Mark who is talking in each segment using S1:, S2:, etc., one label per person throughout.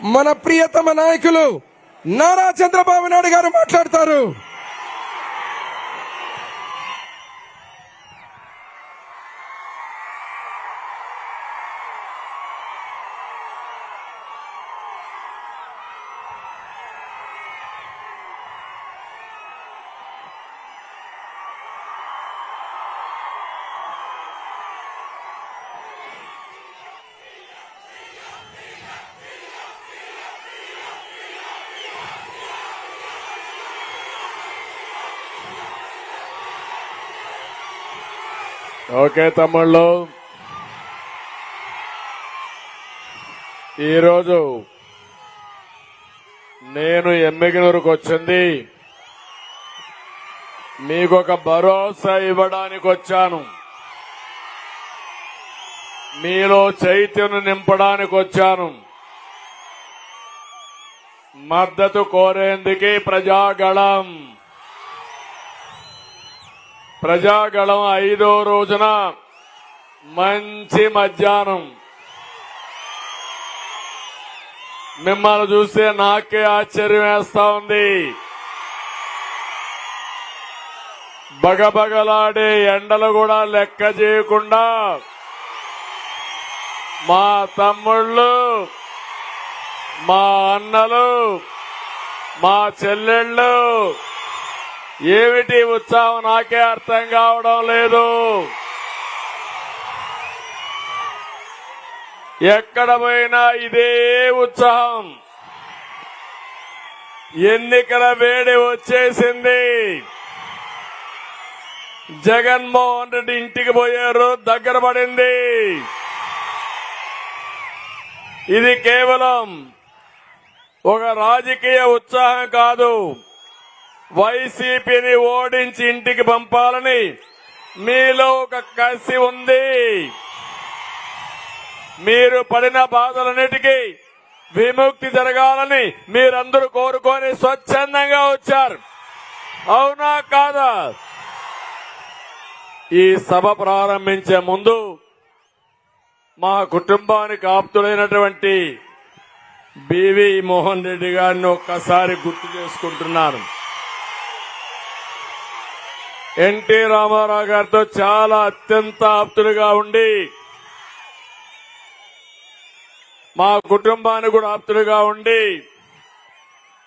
S1: మన ప్రియతమ నాయకులు నారా చంద్రబాబు నాయుడు గారు మాట్లాడతారు.
S2: ఓకే తమ్ముళ్ళు, ఈరోజు నేను ఎమ్మిగనూరుకు వచ్చింది మీకు ఒక భరోసా ఇవ్వడానికి వచ్చాను. మీలో చైతన్యం నింపడానికి వచ్చాను. మద్దతు కోరేందుకే ప్రజాగళం 5వ రోజున మంచి మధ్యాహ్నం మిమ్మల్ని చూస్తే నాకే ఆశ్చర్యం వేస్తా ఉంది. బగబగలాడే ఎండలు కూడా లెక్క చేయకుండా మా తమ్ముళ్ళు, మా అన్నలు, మా చెల్లెళ్ళు ఏమిటి ఉత్సాహం నాకే అర్థం కావడం లేదు. ఎక్కడ పోయినా ఇదే ఉత్సాహం. ఎన్నికల వేడి వచ్చేసింది. జగన్మోహన్ రెడ్డి ఇంటికి పోయే రోజు దగ్గర పడింది. ఇది కేవలం ఒక రాజకీయ ఉత్సాహం కాదు. వైసీపీని ఓడించి ఇంటికి పంపాలని మీలో ఒక కసి ఉంది. మీరు పడిన బాధలన్నిటికీ విముక్తి జరగాలని మీరందరూ కోరుకొని స్వచ్ఛందంగా వచ్చారు. అవునా కాదా? ఈ సభ ప్రారంభించే ముందు మా కుటుంబానికి ఆప్తుడైనటువంటి బివి మోహన్ రెడ్డి గారిని ఒక్కసారి గుర్తు చేసుకుంటున్నాను. ఎన్టీ రామారావు గారితో చాలా అత్యంత ఆప్తులుగా ఉండి మా కుటుంబానికి కూడా ఆప్తులుగా ఉండి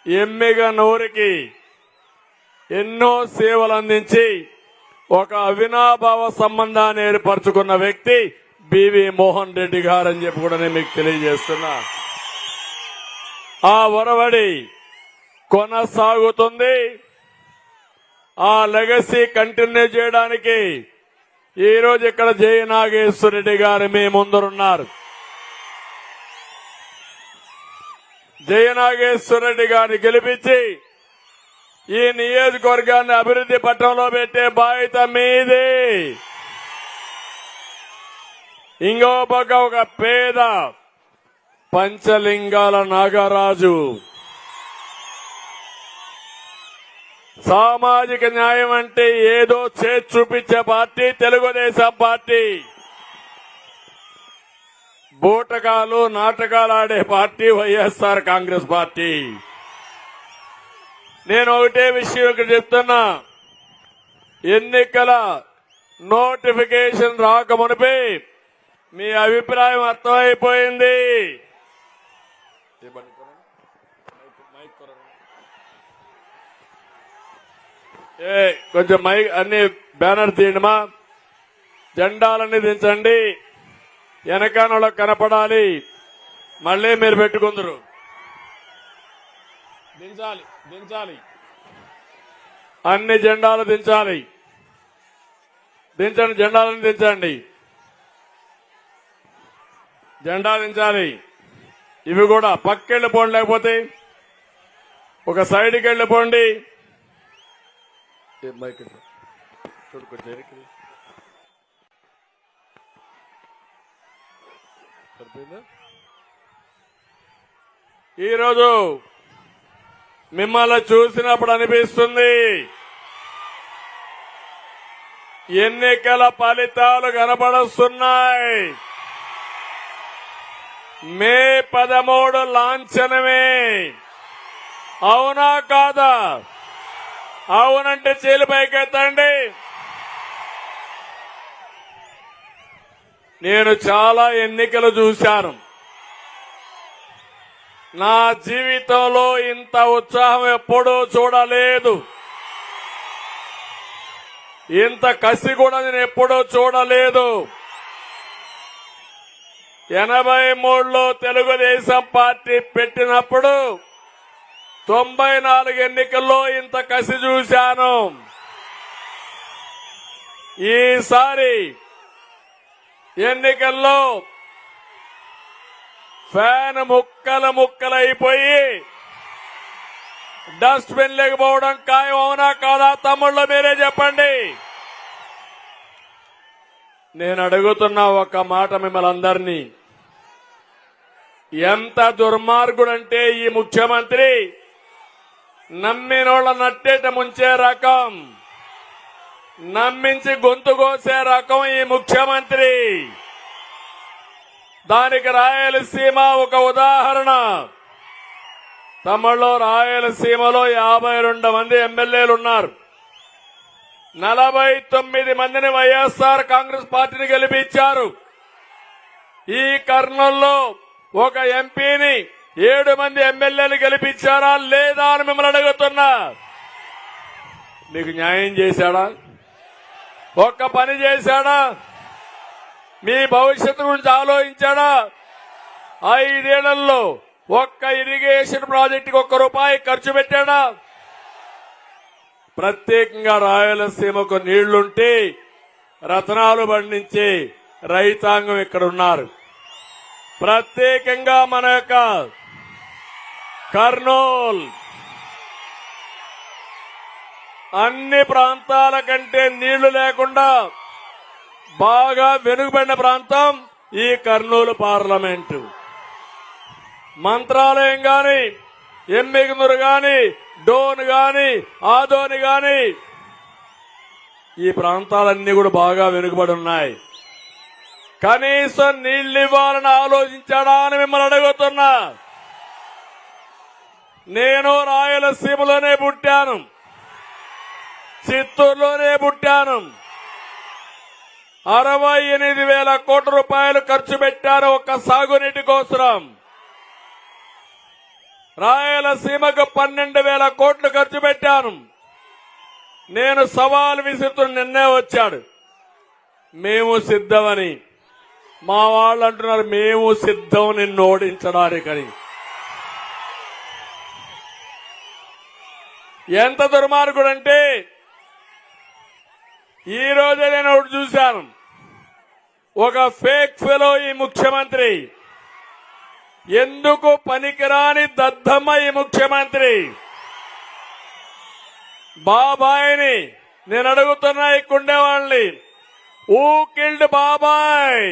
S2: ఎమ్మిగనూరుకి ఎన్నో సేవలు అందించి ఒక అవినాభావ సంబంధాన్ని ఏర్పరచుకున్న వ్యక్తి బివి మోహన్ రెడ్డి గారు అని చెప్పి కూడా నేను మీకు తెలియజేస్తున్నా. ఆ ఒరవడి కొనసాగుతుంది. ఆ లెగసీ కంటిన్యూ చేయడానికి ఈరోజు ఇక్కడ జయ నాగేశ్వర రెడ్డి గారు మీ ముందరున్నారు. జయ నాగేశ్వర రెడ్డి గారిని గెలిపించి ఈ నియోజకవర్గాన్ని అభివృద్ధి పట్టంలో పెట్టే బాధ్యత మీదే. ఇంకో పక్క ఒక పేద పంచలింగాల నాగరాజు సామాజిక న్యాయం అంటే ఏదో చేసి చూపించే పార్టీ తెలుగుదేశం పార్టీ. బూటకాలు నాటకాలు ఆడే పార్టీ వైఎస్ఆర్ కాంగ్రెస్ పార్టీ. నేను ఒకటే విషయం ఇక్కడ చెప్తున్నా. ఎన్నికల నోటిఫికేషన్ రాకమునిపే మీ అభిప్రాయం అర్థమైపోయింది. కొంచెం మైక్ అన్ని బ్యానర్ తీయడమా, జెండాలన్నీ దించండి, వెనకాల కనపడాలి. మళ్ళీ మీరు పెట్టుకుందరు. దించాలి, అన్ని జెండాలు దించాలి. దించండి, జెండాలను దించండి, జెండా దించాలి. ఇవి కూడా పక్కెళ్ళిపోండి, లేకపోతే ఒక సైడ్కి వెళ్ళిపోండి. ఈరోజు మిమ్మల్ని చూసినప్పుడు అనిపిస్తుంది ఎన్నికల ఫలితాలు కనబడుతున్నాయి. మే 13 లాంఛనమే. అవునా కాదా? అవునంటే చేలు పైకెత్తండి. నేను చాలా ఎన్నికలు చూశాను. నా జీవితంలో ఇంత ఉత్సాహం ఎప్పుడూ చూడలేదు. ఇంత కసి కూడా నేను ఎప్పుడూ చూడలేదు. 83లో తెలుగుదేశం పార్టీ పెట్టినప్పుడు 94 ఎన్నికల్లో ఇంత కసి చూశాను. ఈసారి ఎన్నికల్లో ఫ్యాన్ ముక్కలైపోయి డస్ట్ బిన్ లేకపోవడం ఖాయం. అవునా కాదా తమ్ముళ్ళు? మీరే చెప్పండి. నేను అడుగుతున్న ఒక మాట మిమ్మల్ని అందరినీ, ఎంత దుర్మార్గుడంటే ఈ ముఖ్యమంత్రి నమ్మినోళ్ళ నట్టేట ముంచే రకం, నమ్మించి గొంతు కోసే రకం ఈ ముఖ్యమంత్రి. దానికి రాయలసీమ ఒక ఉదాహరణ. తమిళలో రాయలసీమలో 52 మంది ఎమ్మెల్యేలు ఉన్నారు. 49 మందిని వైఎస్ఆర్ కాంగ్రెస్ పార్టీని గెలిపించారు. ఈ కర్నూలులో ఒక ఎంపీని 7 మంది ఎమ్మెల్యేలు గెలిపించారా లేదా అని మిమ్మల్ని అడుగుతున్నా. మీకు న్యాయం చేశాడా? ఒక్క పని చేశాడా? మీ భవిష్యత్తు గురించి ఆలోచించాడా? 5 ఏళ్లలో ఒక్క ఇరిగేషన్ ప్రాజెక్టుకి ₹1 ఖర్చు పెట్టాడా? ప్రత్యేకంగా రాయలసీమకు నీళ్లుంటే రతనాలు పండించే రైతాంగం ఇక్కడ ఉన్నారు. ప్రత్యేకంగా మన యొక్క కర్నూలు అన్ని ప్రాంతాల కంటే నీళ్లు లేకుండా బాగా వెనుకబడిన ప్రాంతం ఈ కర్నూలు పార్లమెంటు. మంత్రాలయం గాని, ఎమ్మిగనూరు గాని, డోన్ గాని, ఆదోని గాని ఈ ప్రాంతాలన్నీ కూడా బాగా వెనుకబడి ఉన్నాయి. కనీసం నీళ్లు ఇవ్వాలని ఆలోచించాడా అని మిమ్మల్ని అడుగుతున్నా. నేను రాయలసీమలోనే పుట్టాను, చిత్తూరులోనే పుట్టాను. 68,000 కోట్ల రూపాయలు ఖర్చు పెట్టారు ఒక్క సాగునీటి కోసం. రాయలసీమకు 12,000 కోట్లు ఖర్చు పెట్టాను. నేను సవాల్ విసురుతూ నిన్నే వచ్చాడు, మేము సిద్ధమని. మా వాళ్ళు అంటున్నారు మేము సిద్ధం నిన్ను ఓడించడానికని. ఎంత దుర్మార్గుడంటే ఈ రోజే నేను ఒకటి చూశాను. ఒక ఫేక్ ఫెలో ఈ ముఖ్యమంత్రి. ఎందుకు పనికిరాని దద్దమ్మ ఈ ముఖ్యమంత్రి. బాబాయిని నేను అడుగుతున్నా, ఇక్కడుండే వాళ్ళని, ఊ కిల్డ్ బాబాయ్,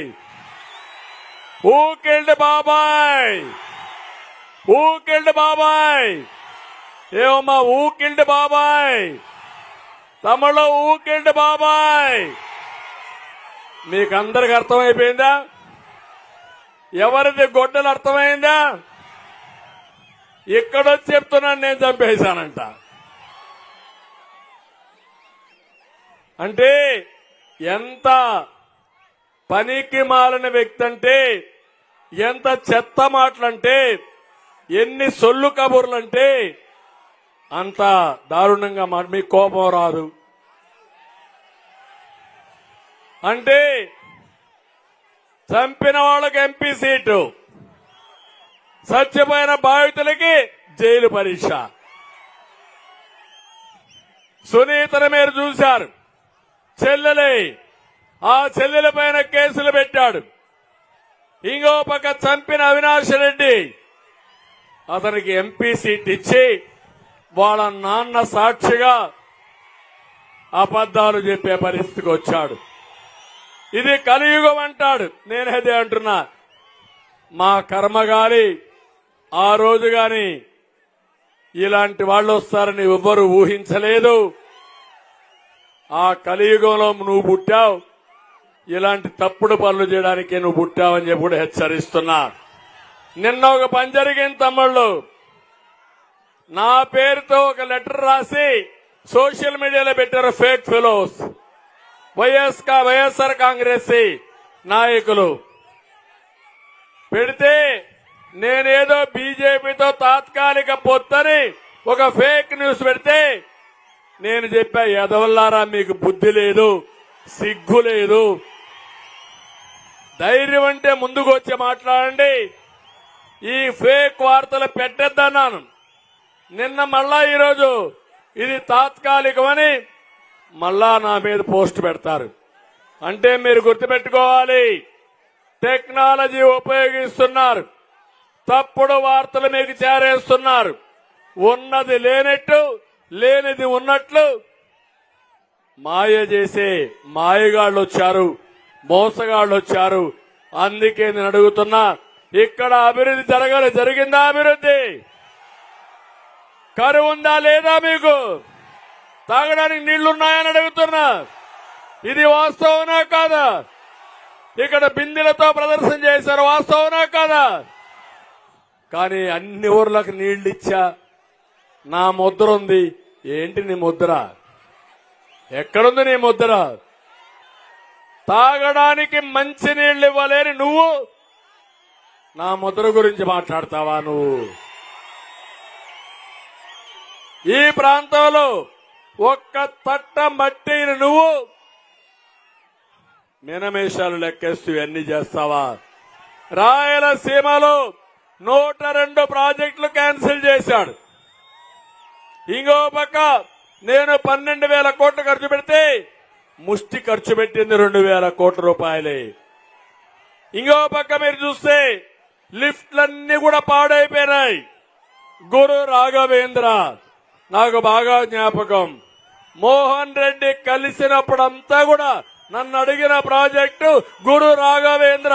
S2: ఊ కిల్డ్ బాబాయ్, ఊ కిల్డ్ బాబాయ్. ఏమమ్మా ఊ కిల్డ్ బాబాయ్? తమిళలో ఊ కిల్డ్ బాబాయ్. మీకందరికి అర్థమైపోయిందా? ఎవరిది గొడ్డలు అర్థమైందా? ఇక్కడొచ్చి చెప్తున్నాను నేను చంపేశానంట. అంటే ఎంత పనికి మాలిన వ్యక్తి అంటే, ఎంత చెత్త మాటలంటే, ఎన్ని సొల్లు కబుర్లంటే అంత దారుణంగా మాట. మీకు కోపం రాదు అంటే చంపిన వాళ్ళకి ఎంపీ సీటు, చచ్చిపోయిన బాధితులకి జైలు పరీక్ష. సునీతను మీరు చూశారు, చెల్లెలే. ఆ చెల్లెల పైన కేసులు పెట్టాడు. ఇంకో పక్క చంపిన అవినాష్ రెడ్డి, అతనికి ఎంపీ సీట్ ఇచ్చి వాళ్ళ నాన్న సాక్షిగా అబద్దాలు చెప్పే పరిస్థితికి వచ్చాడు. ఇది కలియుగం అంటాడు. నేనదే అంటున్నా, మా కర్మ గాని ఆ రోజు గాని ఇలాంటి వాళ్ళు వస్తారని ఎవ్వరూ ఊహించలేదు. ఆ కలియుగంలో నువ్వు పుట్టావు, ఇలాంటి తప్పుడు పనులు చేయడానికే నువ్వు పుట్టావని చెప్పి కూడా హెచ్చరిస్తున్నా. నిన్న ఒక పని జరిగింది తమ్ముళ్ళు. నా పేరుతో ఒక లెటర్ రాసి సోషల్ మీడియాలో పెట్టారు ఫేక్ ఫెలోస్. వైఎస్ఆర్ కాంగ్రెస్ నాయకులు పెడితే నేనేదో బీజేపీతో తాత్కాలిక పొత్తని ఒక ఫేక్ న్యూస్ పెడితే నేను చెప్పా, ఎదవల్లారా మీకు బుద్ధి లేదు, సిగ్గు లేదు, ధైర్యం అంటే ముందుకు వచ్చి మాట్లాడండి, ఈ ఫేక్ వార్తలు పెట్టొద్దన్నాను. నిన్న మళ్ళా ఈరోజు ఇది తాత్కాలికమని మళ్ళా నా మీద పోస్ట్ పెడతారు. అంటే మీరు గుర్తుపెట్టుకోవాలి, టెక్నాలజీ ఉపయోగిస్తున్నారు, తప్పుడు వార్తలు మీకు చేరేస్తున్నారు. ఉన్నది లేనట్టు, లేనిది ఉన్నట్లు మాయ చేసే మాయగాళ్ళు వచ్చారు, మోసగాళ్ళు వచ్చారు. అందుకే నేను అడుగుతున్నా, ఇక్కడ అభివృద్ధి జరిగిందా? అభివృద్ధి కరువు ఉందా లేదా? మీకు తాగడానికి నీళ్లున్నాయని అడుగుతున్నా. ఇది వాస్తవనా కాదా? ఇక్కడ బిందెలతో ప్రదర్శన చేశారు, వాస్తవనా కాదా? కానీ అన్ని ఊర్లకు నీళ్లు ఇచ్చా, నా ముద్ర ఉంది. ఏంటి నీ ముద్ర? ఎక్కడుంది నీ ముద్ర? తాగడానికి మంచి నీళ్లు ఇవ్వలేని నువ్వు నా ముద్ర గురించి మాట్లాడతావా? నువ్వు ఈ ప్రాంతంలో ఒక్క తట్ట మట్టిని నువ్వు మినమేషాలు లెక్కేస్తూ ఇవన్నీ చేస్తావా? రాయలసీమలో 102 ప్రాజెక్టులు క్యాన్సిల్ చేశాడు. ఇంకో పక్క నేను 12,000 కోట్లు ఖర్చు పెడితే ముష్టి ఖర్చు పెట్టింది 2,000 కోట్ల రూపాయలే. ఇంకో పక్క మీరు చూస్తే లిఫ్ట్లన్నీ కూడా పాడైపోయినాయి. గురు రాఘవేంద్ర నాకు బాగా జ్ఞాపకం. మోహన్ రెడ్డి కలిసినప్పుడంతా కూడా నన్ను అడిగిన ప్రాజెక్టు గురు రాఘవేంద్ర.